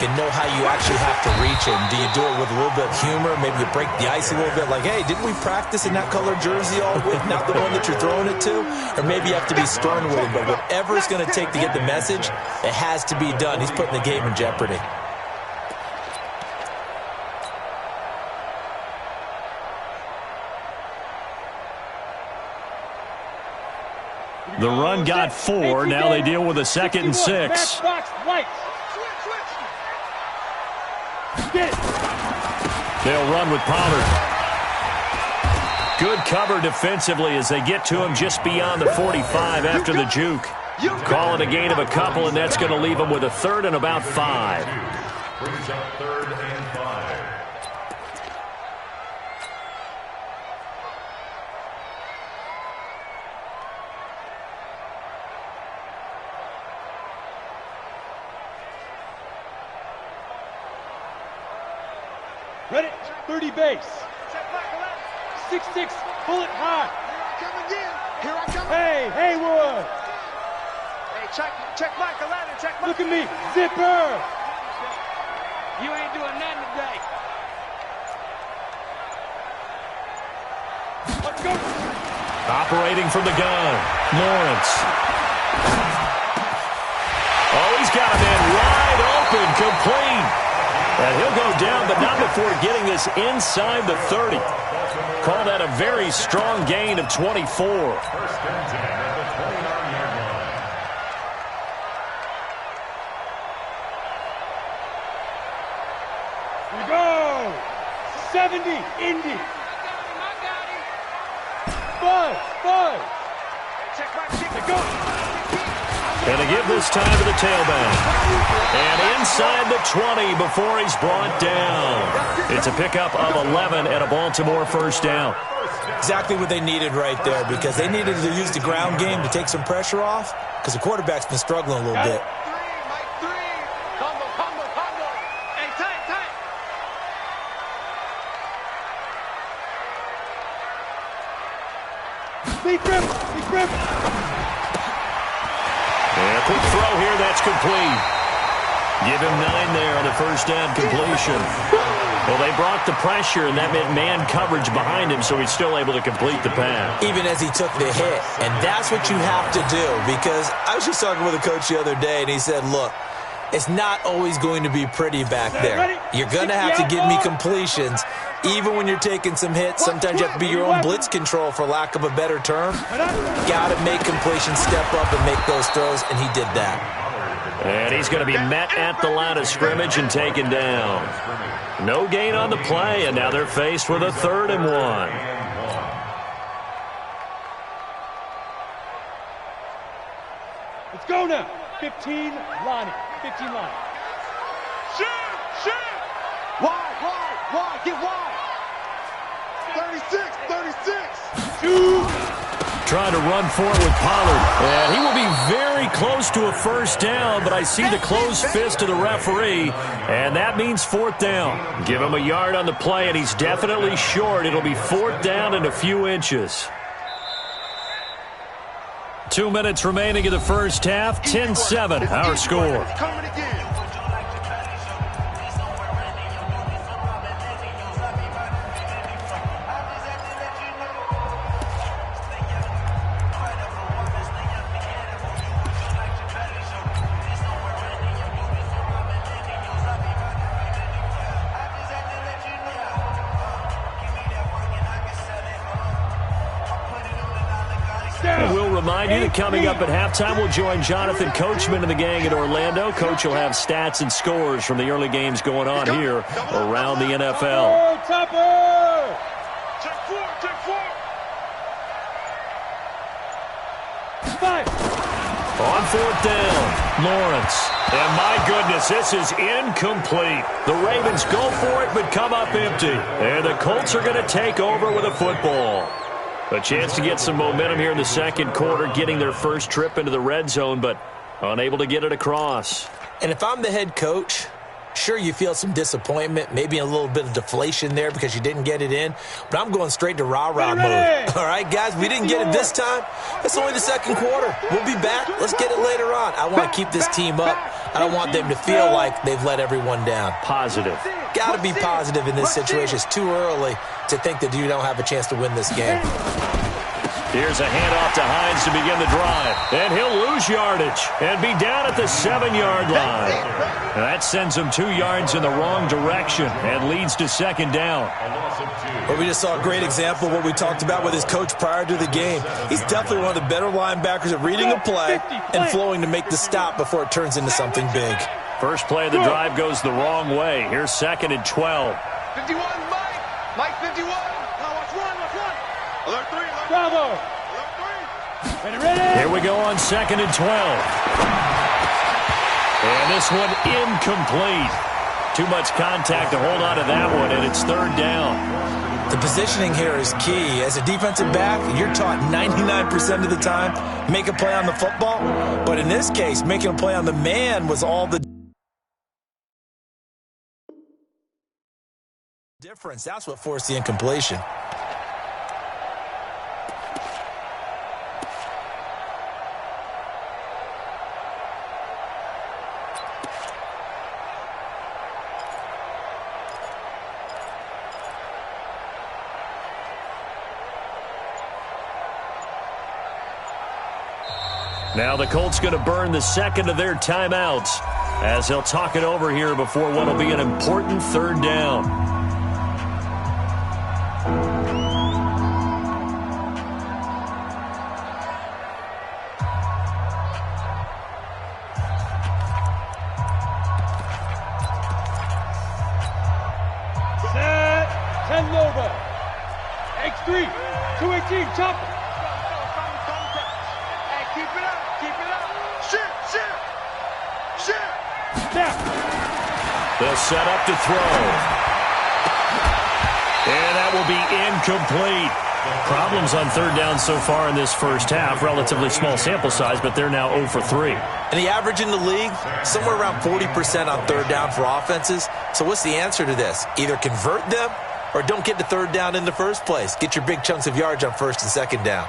and know how you actually have to reach him. Do you do it with a little bit of humor? Maybe you break the ice a little bit, like, hey, didn't we practice in that color jersey all week, not the one that you're throwing it to? Or maybe you have to be stern with him, but whatever it's going to take to get the message, it has to be done. He's putting the game in jeopardy. The run got 4. Now they deal with a 2nd and 6. They'll run with Pollard. Good cover defensively as they get to him just beyond the 45 after the juke. Call it a gain of a couple, and that's going to leave them with a 3rd and about 5. Brings up 3rd and 5. Ready, 30 base. 6-6, pull it high. Here I come. Hey, Haywood. Hey, check Michael out and check Michael. Look at me, zipper. You ain't doing nothing today. Let's go. Operating from the gun, Lawrence. Oh, he's got a man wide open, complete. And he'll go down, but not before getting this inside the 30. Call that a very strong gain of 24. First and 10 at the 29-yard line. We go. 70, Indy. Buzz. Check my chicken. Go. And to give this time to the tailback. And inside the 20 before he's brought down. It's a pickup of 11 and a Baltimore first down. Exactly what they needed right there, because they needed to use the ground game to take some pressure off, because the quarterback's been struggling a little bit. Three. Combo. Hey, tight. Big grip. And a quick throw here, that's complete. Give him 9 there on the first down completion. Well, they brought the pressure, and that meant man coverage behind him, so he's still able to complete the pass. Even as he took the hit. And that's what you have to do, because I was just talking with a coach the other day, and he said, look, it's not always going to be pretty back there. You're going to have to give me completions. Even when you're taking some hits, sometimes you have to be your own blitz control, for lack of a better term. Got to make completions, step up and make those throws, and he did that. And he's going to be met at the line of scrimmage and taken down. No gain on the play, and now they're faced with a 3rd and 1. Let's go now. 15, Lonnie. 15 Lonnie. Shoot. Wide. Get wide. 36. Shoot. Trying to run for it with Pollard. And he will be very close to a first down, but I see the closed fist of the referee, and that means 4th down. Give him a yard on the play, and he's definitely short. It'll be 4th down and a few inches. 2 minutes remaining in the first half. 10-7, our score. Coming again. And we'll remind you that coming up at halftime, we'll join Jonathan Coachman and the gang at Orlando. Coach will have stats and scores from the early games going on here around the NFL. Topper! Check four. 5. On 4th down, Lawrence. And my goodness, this is incomplete. The Ravens go for it but come up empty. And the Colts are going to take over with a football. A chance to get some momentum here in the second quarter, getting their first trip into the red zone, but unable to get it across. And if I'm the head coach, Sure, you feel some disappointment, maybe a little bit of deflation there because you didn't get it in, but I'm going straight to rah-rah mode. All right, guys, we didn't get it this time. It's only the second quarter. We'll be back. Let's get it later on. I want to keep this team up. I don't want them to feel like they've let everyone down. Positive. Got to be positive in this situation. It's too early to think that you don't have a chance to win this game. Here's a handoff to Hines to begin the drive. And he'll lose yardage and be down at the 7-yard line. And that sends him 2 yards in the wrong direction and leads to second down. Well, we just saw a great example of what we talked about with his coach prior to the game. He's definitely one of the better linebackers at reading a play and flowing to make the stop before it turns into something big. First play of the drive goes the wrong way. Here's 2nd and 12. 51, Mike. Mike, 51. Now watch one. Alert 3. Bravo. Here we go on 2nd and 12. And this one incomplete. Too much contact to hold on to that one, and it's 3rd down. The positioning here is key. As a defensive back, you're taught 99% of the time, make a play on the football. But in this case, making a play on the man was all the difference. That's what forced the incompletion. Now the Colts going to burn the second of their timeouts as they'll talk it over here before what will be an important 3rd down. Set. 10 over. X3. 218. Chopper. Keep it up. Shit. Snap. They'll set up to throw. And that will be incomplete. Problems on 3rd down so far in this first half. Relatively small sample size, but they're now 0 for 3. And the average in the league, somewhere around 40% on 3rd down for offenses. So what's the answer to this? Either convert them or don't get to 3rd down in the first place. Get your big chunks of yards on 1st and 2nd down.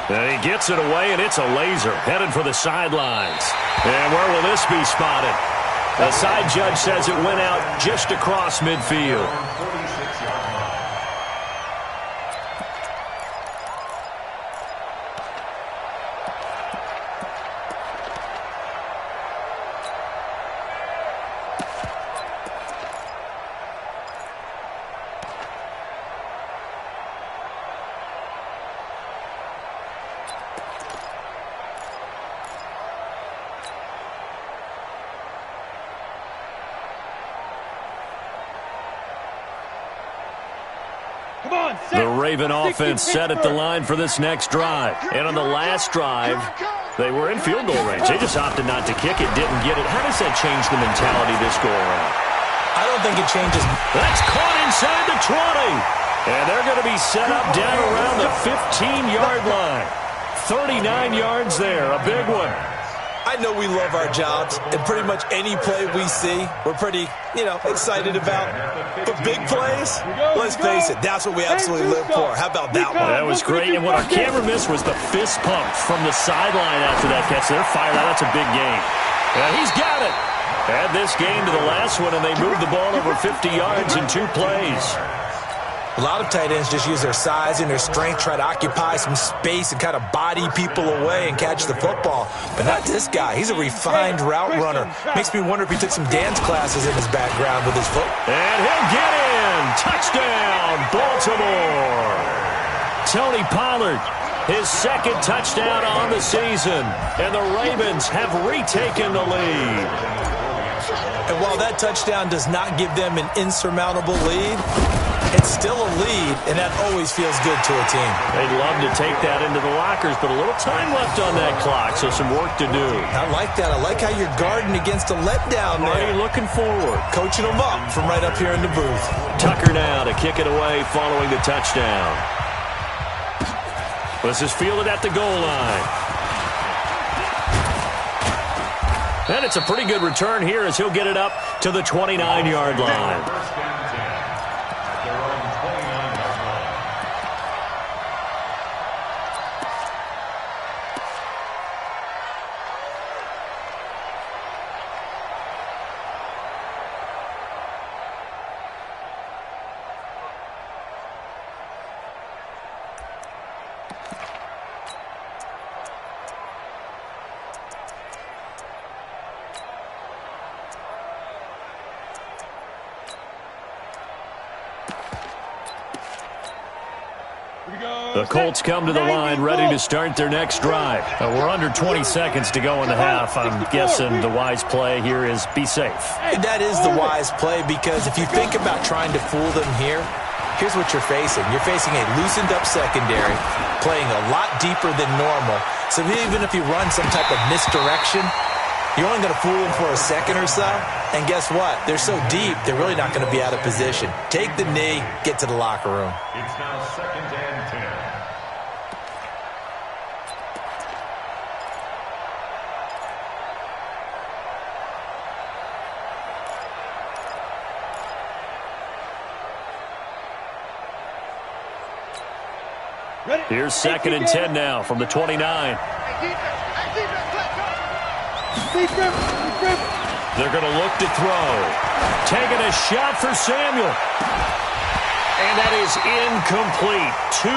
And he gets it away, and it's a laser headed for the sidelines. And where will this be spotted? The side judge says it went out just across midfield. The Raven offense set at the line for this next drive. And on the last drive, they were in field goal range. They just opted not to kick it, didn't get it. How does that change the mentality this go around? I don't think it changes. That's caught inside the 20. And they're going to be set up down around the 15-yard line. 39 yards there, a big one. I know we love our jobs, and pretty much any play we see, we're pretty, excited about. But big plays, let's face it, that's what we absolutely live for. How about that one? That was great, and what our camera missed was the fist pump from the sideline after that catch. They're fired out. That's a big game. And he's got it. Add this game to the last one, and they moved the ball over 50 yards in 2 plays. A lot of tight ends just use their size and their strength, try to occupy some space and kind of body people away and catch the football. But not this guy. He's a refined route runner. Makes me wonder if he took some dance classes in his background with his foot. And he'll get in. Touchdown, Baltimore. Tony Pollard, his 2nd touchdown on the season. And the Ravens have retaken the lead. And while that touchdown does not give them an insurmountable lead, it's still a lead, and that always feels good to a team. They'd love to take that into the lockers, but a little time left on that clock, so some work to do. I like that. I like how you're guarding against a letdown there. Marty looking forward. Coaching them up from right up here in the booth. Tucker now to kick it away following the touchdown. This is fielded at the goal line. And it's a pretty good return here as he'll get it up to the 29-yard line. First down 10. At their own 29-yard line. The Colts come to the line ready to start their next drive. We're under 20 seconds to go in the half. I'm guessing the wise play here is be safe. That is the wise play, because if you think about trying to fool them here, here's what you're facing. You're facing a loosened up secondary, playing a lot deeper than normal. So even if you run some type of misdirection, you're only going to fool them for a second or so. And guess what? They're so deep, they're really not going to be out of position. Take the knee, get to the locker room. It's now 2nd and 10. Here's 2nd and 10 now from the 29. They're going to look to throw. Taking a shot for Samuel. And that is incomplete. 2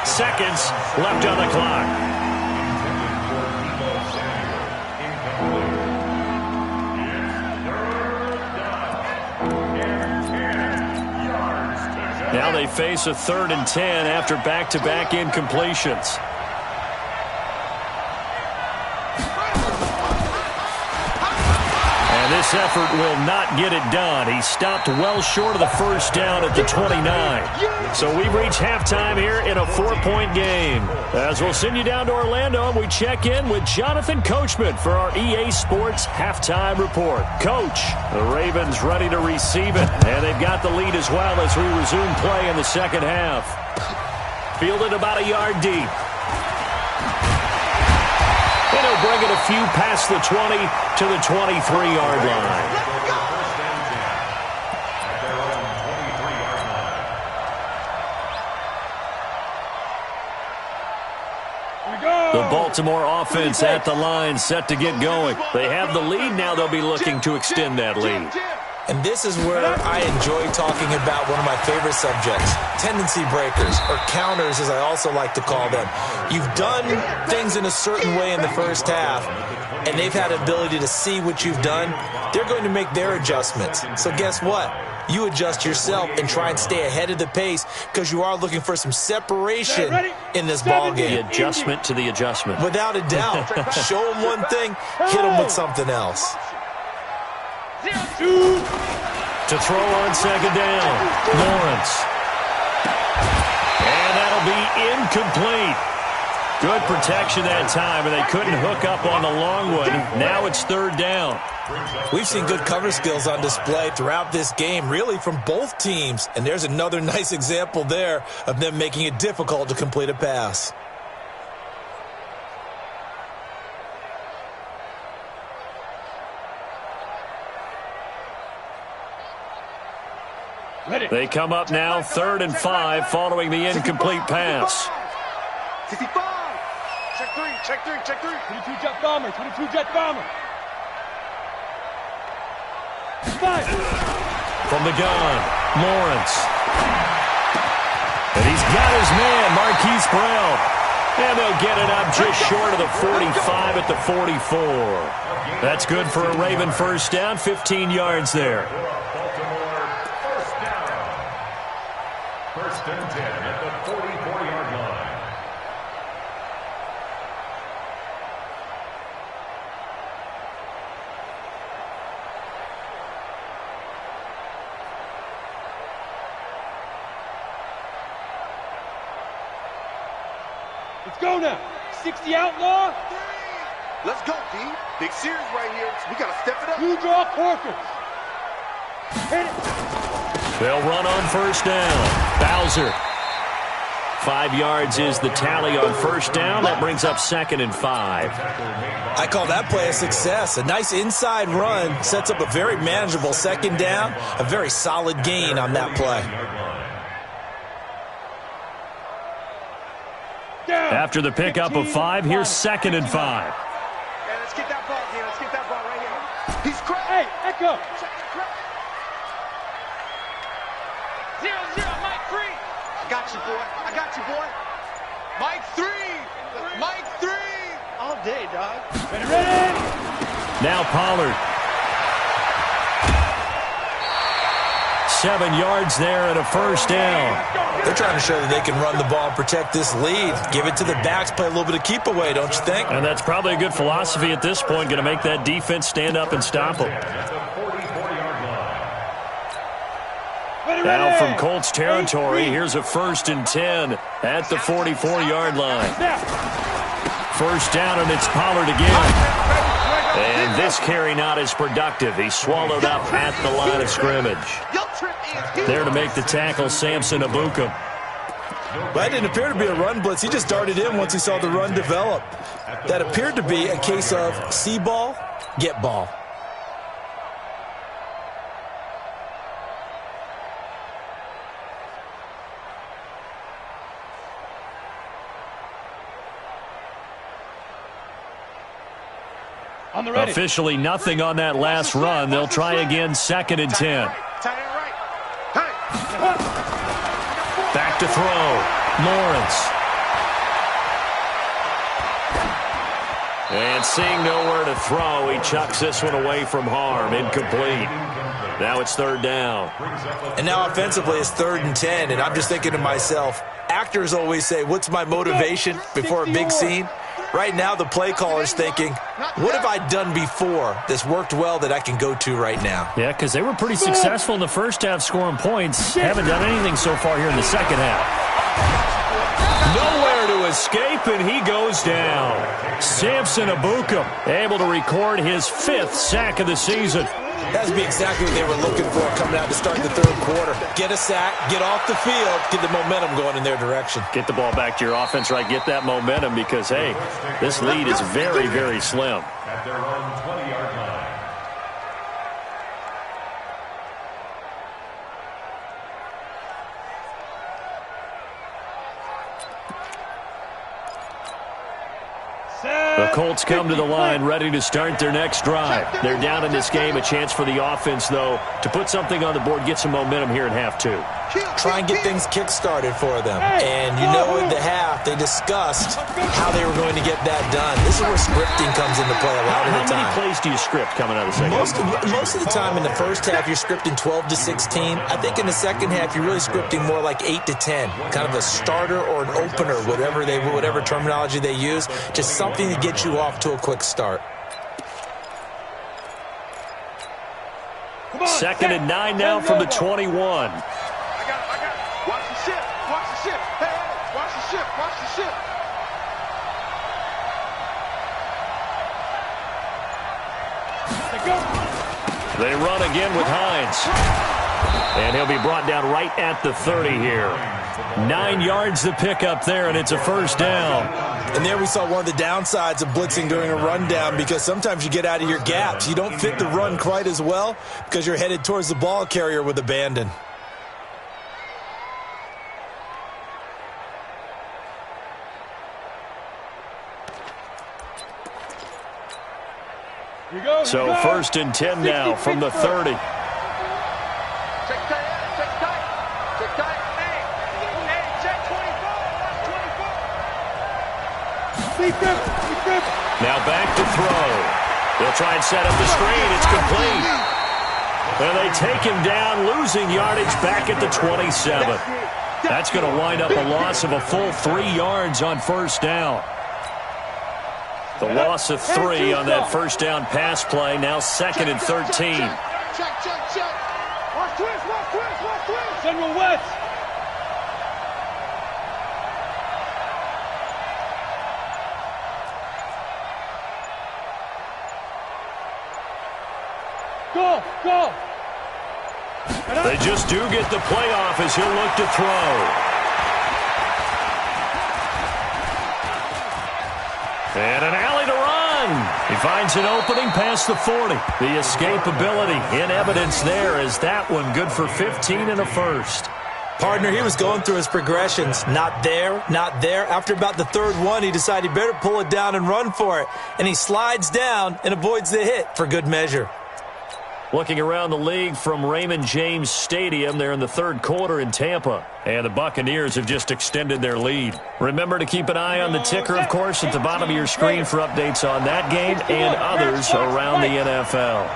seconds left on the clock. Now they face a 3rd and 10 after back-to-back incompletions. And this effort will not get it done. He stopped well short of the first down at the 29. So we've reached halftime here in a 4-point game. As we'll send you down to Orlando, and we check in with Jonathan Coachman for our EA Sports Halftime Report. Coach, the Ravens ready to receive it, and they've got the lead as well as we resume play in the second half. Fielded about a yard deep. And he'll bring it a few past the 20 to the 23-yard line. The Baltimore offense at the line, set to get going. They have the lead now. They'll be looking to extend that lead. And this is where I enjoy talking about one of my favorite subjects, tendency breakers, or counters as I also like to call them. You've done things in a certain way in the first half, and they've had the ability to see what you've done. They're going to make their adjustments. So guess what? You adjust yourself and try and stay ahead of the pace, because you are looking for some separation in this ball game. The adjustment to the adjustment. Without a doubt. Show them one thing, hit them with something else. To throw on 2nd down, Lawrence. And that'll be incomplete. Good protection that time, and they couldn't hook up on the long one. Now it's 3rd down. We've seen good cover skills on display throughout this game, really from both teams. And there's another nice example there of them making it difficult to complete a pass. They come up now, 3rd and 5, following the incomplete pass. 65. Check 3, check 3, check 3. 22 jet bomber, 22 jet bomber. 5. From the gun, Lawrence. And he's got his man, Marquise Brown. And they'll get it up just short of the 45 at the 44. That's good for a Raven first down, 15 yards there. First and 10 at the 44-yard line. Let's go now. 60 outlaw. Let's go, D. Big series right here. We got to step it up. 2 draw Corkers. Hit it. They'll run on first down. Bowser 5 yards is the tally on first down. That brings up 2nd and 5. I call that play a success. A nice inside run sets up a very manageable 2nd down, a very solid gain on that play. After the pickup of 5, here's 2nd and 5. Yeah, let's get that ball, man. Let's get that ball right here. He's cracked. Hey, Echo. 0-0, Mike 3. I got you, boy. I got you, boy. Mike 3. Mike 3. All day, dog. Ready. Now Pollard. 7 yards there and a first down. They're trying to show that they can run the ball and protect this lead. Give it to the backs, play a little bit of keep away, don't you think? And that's probably a good philosophy at this point, going to make that defense stand up and stop them. Now from Colts territory, here's a 1st and 10 at the 44-yard line. First down, and it's Pollard again. And this carry not as productive. He's swallowed up at the line of scrimmage. There to make the tackle, Samson Ebukam. That didn't appear to be a run blitz. He just darted in once he saw the run develop. That appeared to be a case of see ball, get ball. Officially nothing on that last run. They'll try again, 2nd and 10. Back to throw. Lawrence. And seeing nowhere to throw, he chucks this one away from harm. Incomplete. Now it's 3rd down. And now offensively it's 3rd and 10, and I'm just thinking to myself, actors always say, what's my motivation before a big scene? Right now the play caller's thinking, what have I done before that's worked well that I can go to right now? Yeah, because they were pretty successful in the first half scoring points. Haven't done anything so far here in the second half. Nowhere to escape, and he goes down. Samson Ebukam able to record his 5th sack of the season. That would be exactly what they were looking for coming out to start the 3rd quarter. Get a sack, get off the field, get the momentum going in their direction. Get the ball back to your offense, right? Get that momentum because, hey, this lead is very, very slim. At their own 20-yard line. The Colts come to the line ready to start their next drive. They're down in this game. A chance for the offense, though, to put something on the board, get some momentum here in half 2. Try and get things kick-started for them. And you know in the half, they discussed how they were going to get that done. This is where scripting comes into play a lot of the time. How many plays do you script coming out of the second half? Most of the time in the first half, you're scripting 12 to 16. I think in the second half, you're really scripting more like 8 to 10. Kind of a starter or an opener, whatever terminology they use. Just something to get you off to a quick start. 2nd and 9 now from the 21. I got it. Watch the ship. Watch the ship. Hey, watch the ship. Watch the ship. They run again with Hines. And he'll be brought down right at the 30 here. 9 yards to pick up there, and it's a first down. And there we saw one of the downsides of blitzing during a rundown, because sometimes you get out of your gaps. You don't fit the run quite as well because you're headed towards the ball carrier with abandon. So 1st and 10 now from the 30. Check tight. Hey, check 24. Now back to throw. They'll try and set up the screen. It's complete. And they take him down, losing yardage back at the 27. That's going to wind up a loss of a full 3 yards on first down. The loss of 3 on that first down pass play. Now 2nd and 13. Check. Watch twist. General West. Go. They just do get the playoff as he'll look to throw. And an alley to run. He finds an opening past the 40. The escapability in evidence there as that one good for 15 and a first. Partner, he was going through his progressions. Not there, not there. After about the third one, he decided he better pull it down and run for it. And he slides down and avoids the hit for good measure. Looking around the league from Raymond James Stadium, they're in the third quarter in Tampa. And the Buccaneers have just extended their lead. Remember to keep an eye on the ticker, of course, at the bottom of your screen for updates on that game and others around the NFL.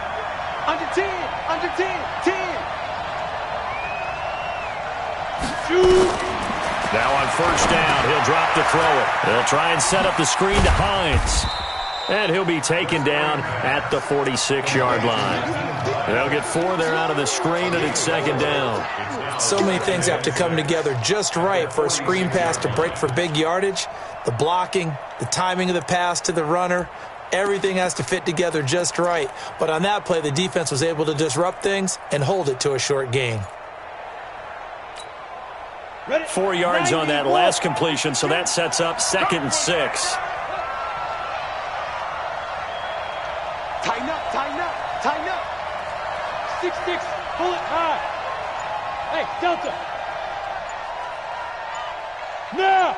Under 10, under 10, 10. Now on first down, he'll drop to throw it. They'll try and set up the screen to Hines. And he'll be taken down at the 46-yard line. They'll get 4 there out of the screen, and it's second down. So many things have to come together just right for a screen pass to break for big yardage. The blocking, the timing of the pass to the runner, everything has to fit together just right. But on that play, the defense was able to disrupt things and hold it to a short gain. 4 yards on that last completion, so that sets up 2nd and 6. Tighten up, tighten up, tighten up. 6-6, pull it high. Hey, Delta. Now.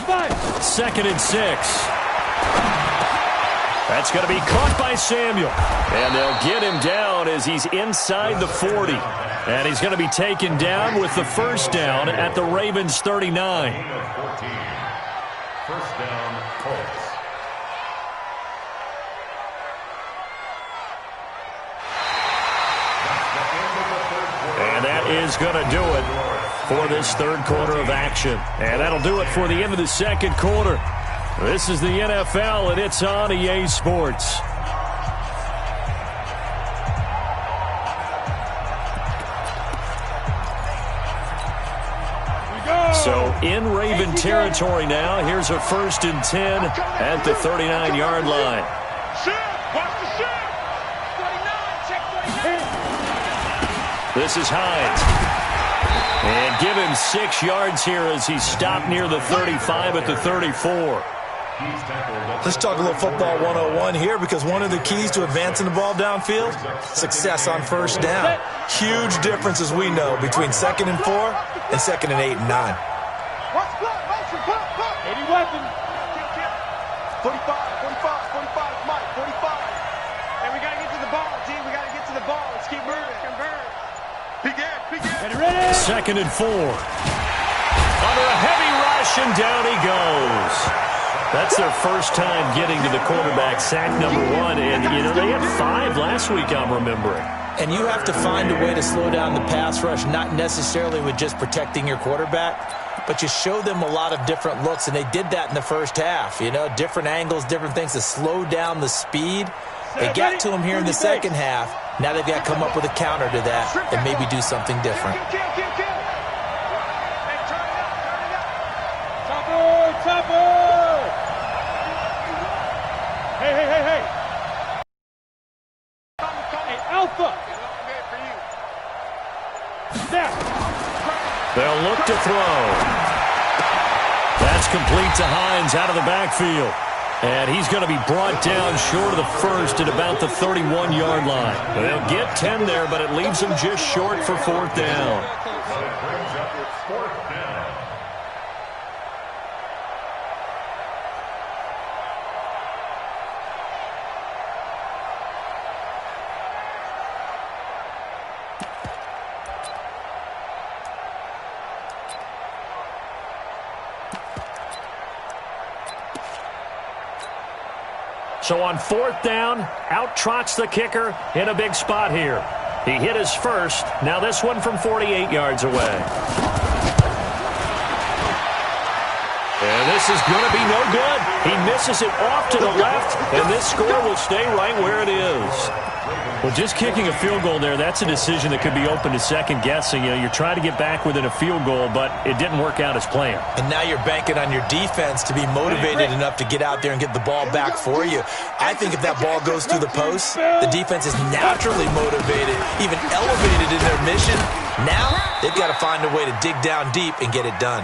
5. 2nd and 6. That's going to be caught by Samuel. And they'll get him down as he's inside the 40. And he's going to be taken down with the first down at the Ravens' 39. First down, Colts. And that is going to do it for this third quarter of action. And that'll do it for the end of the second quarter. This is the NFL, and it's on EA Sports. So in Raven territory now. Here's a 1st and 10 at the 39-yard line. This is Hines. And give him 6 yards here as he's stopped near the 35 at the 34. Let's talk a little football 101 here, because one of the keys to advancing the ball downfield, success on first down. Huge difference, as we know, between 2nd and 4 and 2nd and 8 and 9. 80 weapons. 45, 45, Mike, 45. And we got to get to the ball, team. We got to get to the ball. Let's keep moving. Convert. Begin. Ready? 2nd and 4. Under a heavy rush, and down he goes. That's their first time getting to the quarterback, sack number 1. And, you know, they had 5 last week, I'm remembering. And you have to find a way to slow down the pass rush, not necessarily with just protecting your quarterback, but you show them a lot of different looks, and they did that in the first half. You know, different angles, different things to slow down the speed. They got to him here in the second half. Now they've got to come up with a counter to that and maybe do something different. Topper! Hey. Hey, Alpha! Snap! They'll look to throw. That's complete to Hines out of the backfield. And he's going to be brought down short of the first at about the 31-yard line. They'll get 10 there, but it leaves them just short for 4th down. So on 4th down, out trots the kicker in a big spot here. He hit his first. Now this one from 48 yards away. And this is going to be no good. He misses it off to the left, and this score will stay right where it is. Well, just kicking a field goal there, that's a decision that could be open to second guessing. You know, you're trying to get back within a field goal, but it didn't work out as planned. And now you're banking on your defense to be motivated enough to get out there and get the ball back for you. I think if that ball goes through the post, the defense is naturally motivated, even elevated in their mission. Now they've got to find a way to dig down deep and get it done.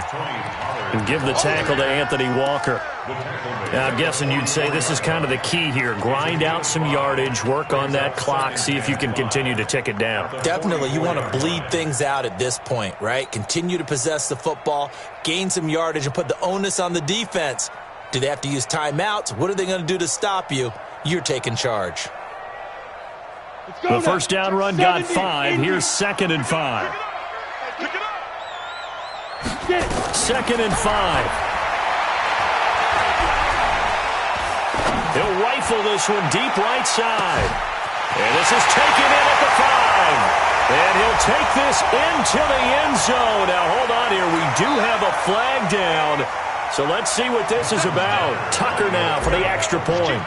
And give the tackle to Anthony Walker. Now, I'm guessing you'd say this is kind of the key here. Grind out some yardage, work on that clock, see if you can continue to tick it down. Definitely, you want to bleed things out at this point, right? Continue to possess the football, gain some yardage, and put the onus on the defense. Do they have to use timeouts? What are they going to do to stop you? You're taking charge. The first down run got 5. Here's 2nd and 5. 2nd and 5. He'll rifle this one deep right side. And this is taken in at the 5. And he'll take this into the end zone. Now, hold on here. We do have a flag down. So let's see what this is about. Tucker now for the extra point.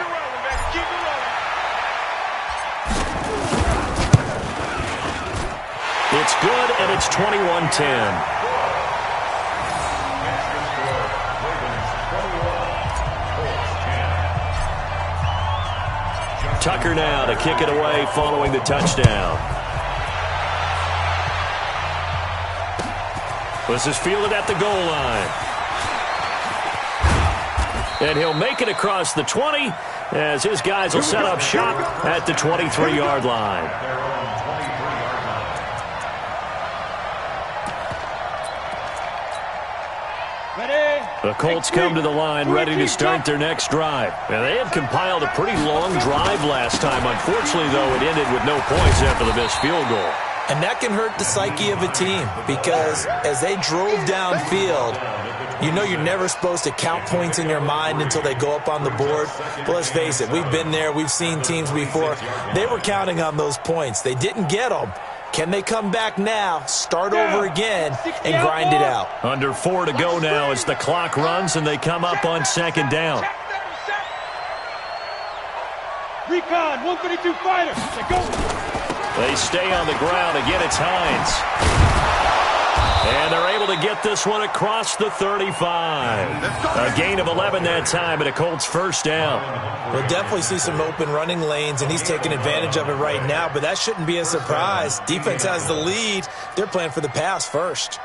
It's good, and it's 21-10. Tucker now to kick it away following the touchdown. This is fielded at the goal line. And he'll make it across the 20 as his guys will set up shop at the 23-yard line. The Colts come to the line ready to start their next drive. And they had compiled a pretty long drive last time. Unfortunately, though, it ended with no points after the missed field goal. And that can hurt the psyche of a team because as they drove downfield, you know you're never supposed to count points in your mind until they go up on the board. But let's face it, we've been there. We've seen teams before. They were counting on those points. They didn't get them. Can they come back now, start over again, and grind it out? Under 4 to go now as the clock runs and they come up on 2nd down. Recon, 132 fighter. They stay on the ground. Again, it's Hines. And they're able to get this one across the 35. A gain of 11 that time, and a Colts first down. We'll definitely see some open running lanes, and he's taking advantage of it right now, but that shouldn't be a surprise. Defense has the lead. They're playing for the pass first.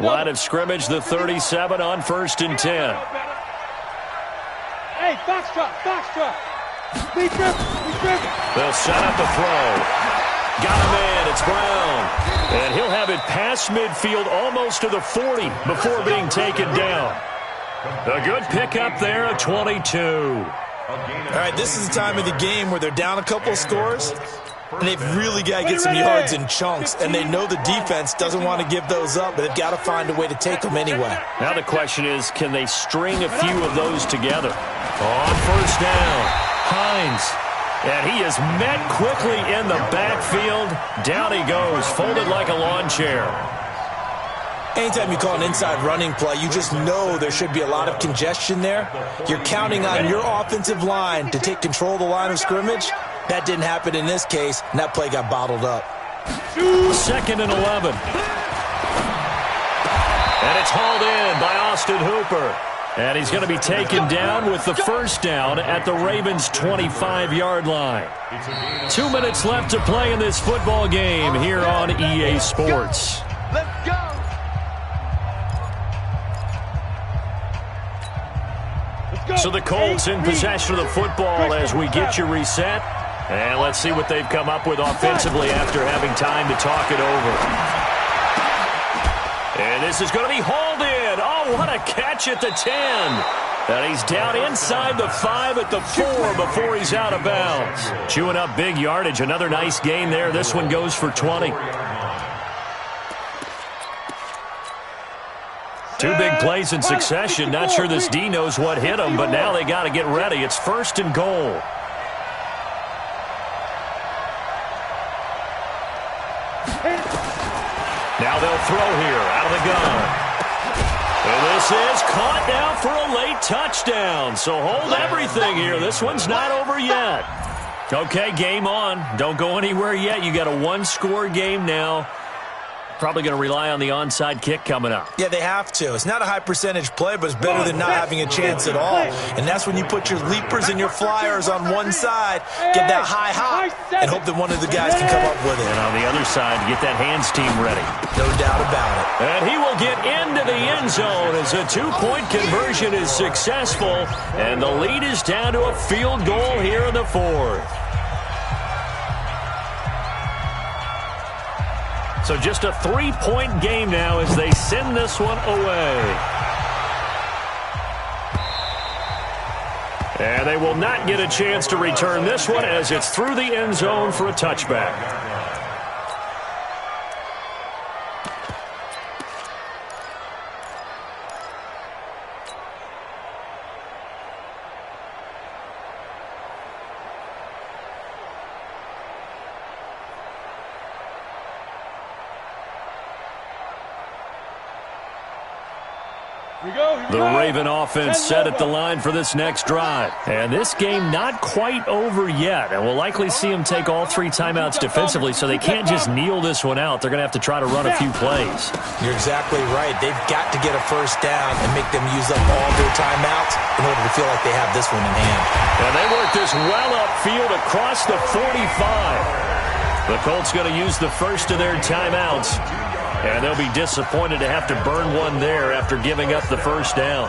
Line of scrimmage, the 37 on 1st and 10. Hey, Foxtrot. They'll set up a throw. Got him in. It's Brown. And he'll have it past midfield almost to the 40 before being taken down. A good pickup there at 22. All right, this is the time of the game where they're down a couple scores, and they've really got to get some yards in chunks, and they know the defense doesn't want to give those up, but they've got to find a way to take them anyway. Now the question is, can they string a few of those together? On 1st down. Hines, and he is met quickly in the backfield. Down he goes, folded like a lawn chair. Anytime you call an inside running play, you just know there should be a lot of congestion there. You're counting on your offensive line to take control of the line of scrimmage. That didn't happen in this case, and that play got bottled up. 2nd and 11. And it's hauled in by Austin Hooper. And he's going to be taken down with the first down at the Ravens' 25-yard line. 2 minutes left to play in this football game here on EA Sports. Let's go. So the Colts in possession of the football as we get you reset. And let's see what they've come up with offensively after having time to talk it over. And this is going to be hauled in. Oh, what a catch at the 10. And he's down inside the 5 at the 4 before he's out of bounds. Chewing up big yardage. Another nice gain there. This one goes for 20. 2 big plays in succession. Not sure this D knows what hit him, but now they got to get ready. It's 1st and goal. Now they'll throw here out of the gun. And this is caught now for a late touchdown. So hold everything here. This one's not over yet. Okay, game on. Don't go anywhere yet. You got a 1-score game now. probably going to rely on the onside kick coming up. Yeah, they have to. It's not a high percentage play, but it's better than not having a chance at all. And that's when you put your leapers and your flyers on one side, get that high hop, and hope that one of the guys can come up with it. And on the other side, get that hands team ready. No doubt about it. And he will get into the end zone as a two-point conversion is successful. And the lead is down to a field goal here in the fourth. So just a 3-point game now as they send this one away. And they will not get a chance to return this one as it's through the end zone for a touchback. The Raven offense set at the line for this next drive. And this game not quite over yet. And we'll likely see them take all 3 timeouts defensively, so they can't just kneel this one out. They're going to have to try to run a few plays. You're exactly right. They've got to get a first down and make them use up all their timeouts in order to feel like they have this one in hand. And they work this well upfield across the 45. The Colts going to use the first of their timeouts. And they'll be disappointed to have to burn one there after giving up the first down.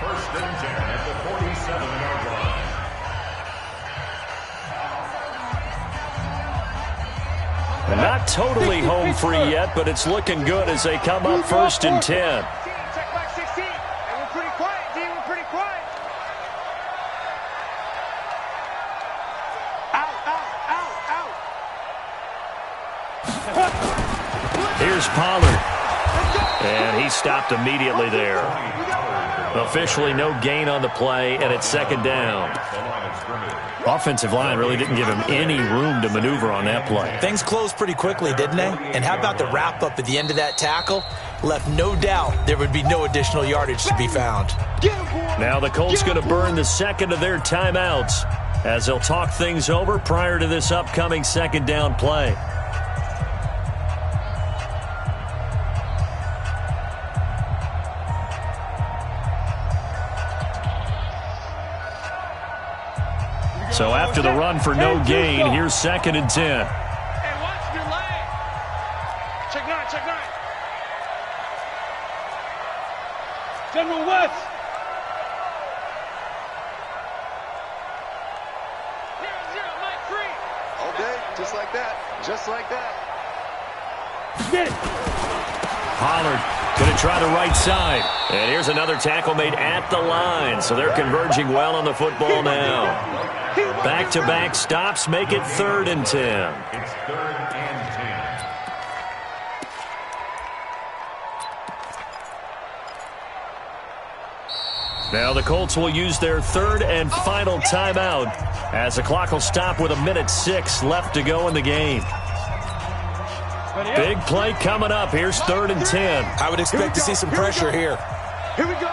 First and 10 at the 47-yard line. Not totally home free yet, but it's looking good as they come up first and 10. Check back 16. And we're pretty quiet, D. We're pretty quiet. Out. Here's Pollard. And he stopped immediately there. Officially no gain on the play, and it's second down. Offensive line really didn't give him any room to maneuver on that play. Things closed pretty quickly, didn't they? And how about the wrap-up at the end of that tackle? Left no doubt there would be no additional yardage to be found. Now the Colts going to burn the second of their timeouts as they'll talk things over prior to this upcoming second down play. So after the run for no gain, here's second and 10. Hey, watch your leg. Check 9. General West. Zero, Mike, 3. All day, just like that. Get it. Pollard going to try the right side. And here's another tackle made at the line. So they're converging well on the football now. Back-to-back stops make it 3rd and 10. It's 3rd and 10. Now the Colts will use their 3rd and final timeout as the clock will stop with 1:06 left to go in the game. Big play coming up. Here's 3rd and 10. I would expect to see some pressure here. Here we go.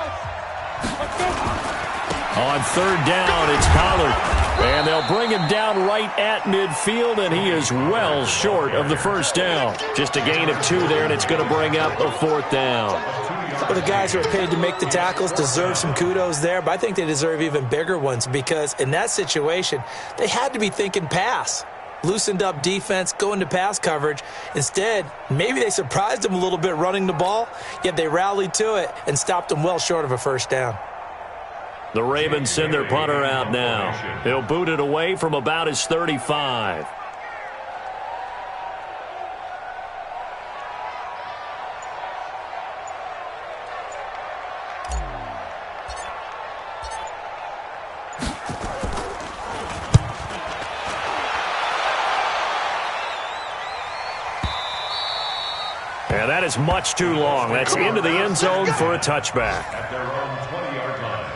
On 3rd down, it's Pollard. And they'll bring him down right at midfield, and he is well short of the first down. Just a gain of 2 there, and it's going to bring up a 4th down. Well, the guys who are paid to make the tackles deserve some kudos there, but I think they deserve even bigger ones because in that situation, they had to be thinking pass. Loosened up defense, going to pass coverage. Instead, maybe they surprised them a little bit running the ball, yet they rallied to it and stopped them well short of a first down. The Ravens send their punter out now. He'll boot it away from about his 35. And that is much too long. That's into the end zone for a touchback. At their own 20-yard line.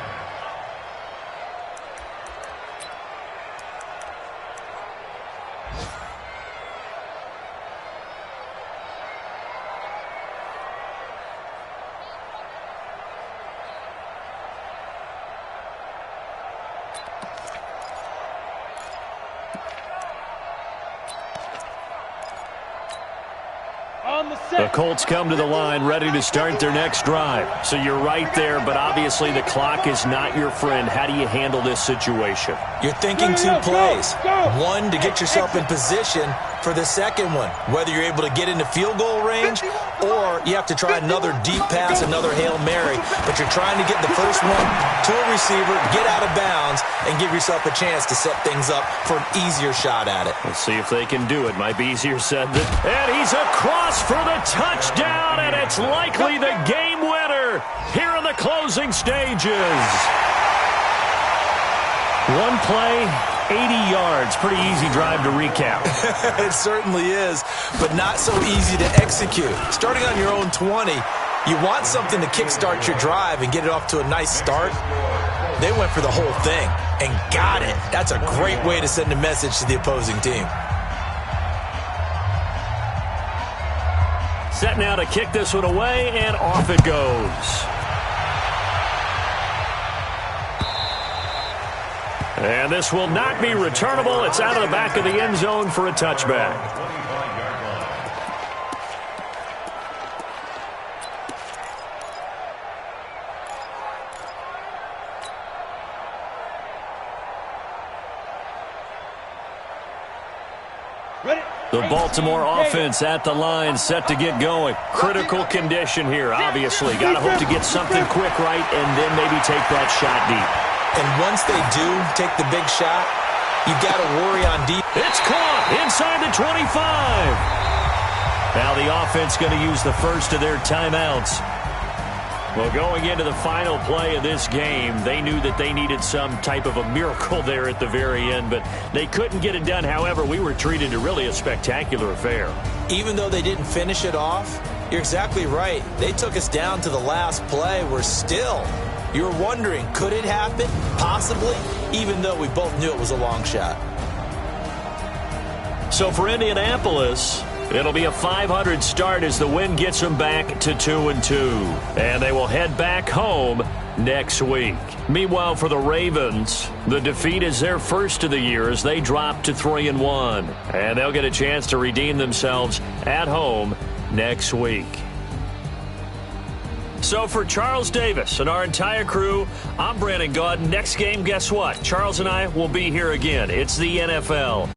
on the The set. Colts come to the line ready to start their next drive. So you're right there, but obviously the clock is not your friend. How do you handle this situation? You're thinking two plays. One, to get yourself in position for the second one, whether you're able to get into field goal range or you have to try another deep pass, another Hail Mary, but you're trying to get the first one to a receiver, get out of bounds, and give yourself a chance to set things up for an easier shot at it. Let's see if they can do it. Might be easier said than... And he's across for the touchdown, and it's likely the game winner here in the closing stages. One play, 80 yards. Pretty easy drive to recap. It certainly is, but not so easy to execute. Starting on your own 20, you want something to kickstart your drive and get it off to a nice start. They went for the whole thing and got it. That's a great way to send a message to the opposing team. Set now to kick this one away, and off it goes. And this will not be returnable. It's out of the back of the end zone for a touchback. The Baltimore offense at the line, set to get going. Critical condition here, obviously. Got to hope to get something quick right and then maybe take that shot deep. And once they do take the big shot, you've got to worry on deep. It's caught inside the 25. Now the offense going to use the first of their timeouts. Well, going into the final play of this game, they knew that they needed some type of a miracle there at the very end, but they couldn't get it done. However, we were treated to really a spectacular affair. Even though they didn't finish it off, you're exactly right. They took us down to the last play. We're still, you're wondering, could it happen? Possibly, even though we both knew it was a long shot. So for Indianapolis, it'll be a 500 start as the win gets them back to 2-2. And they will head back home next week. Meanwhile, for the Ravens, the defeat is their first of the year as they drop to 3-1. And they'll get a chance to redeem themselves at home next week. So for Charles Davis and our entire crew, I'm Brandon Gaudin. Next game, guess what? Charles and I will be here again. It's the NFL.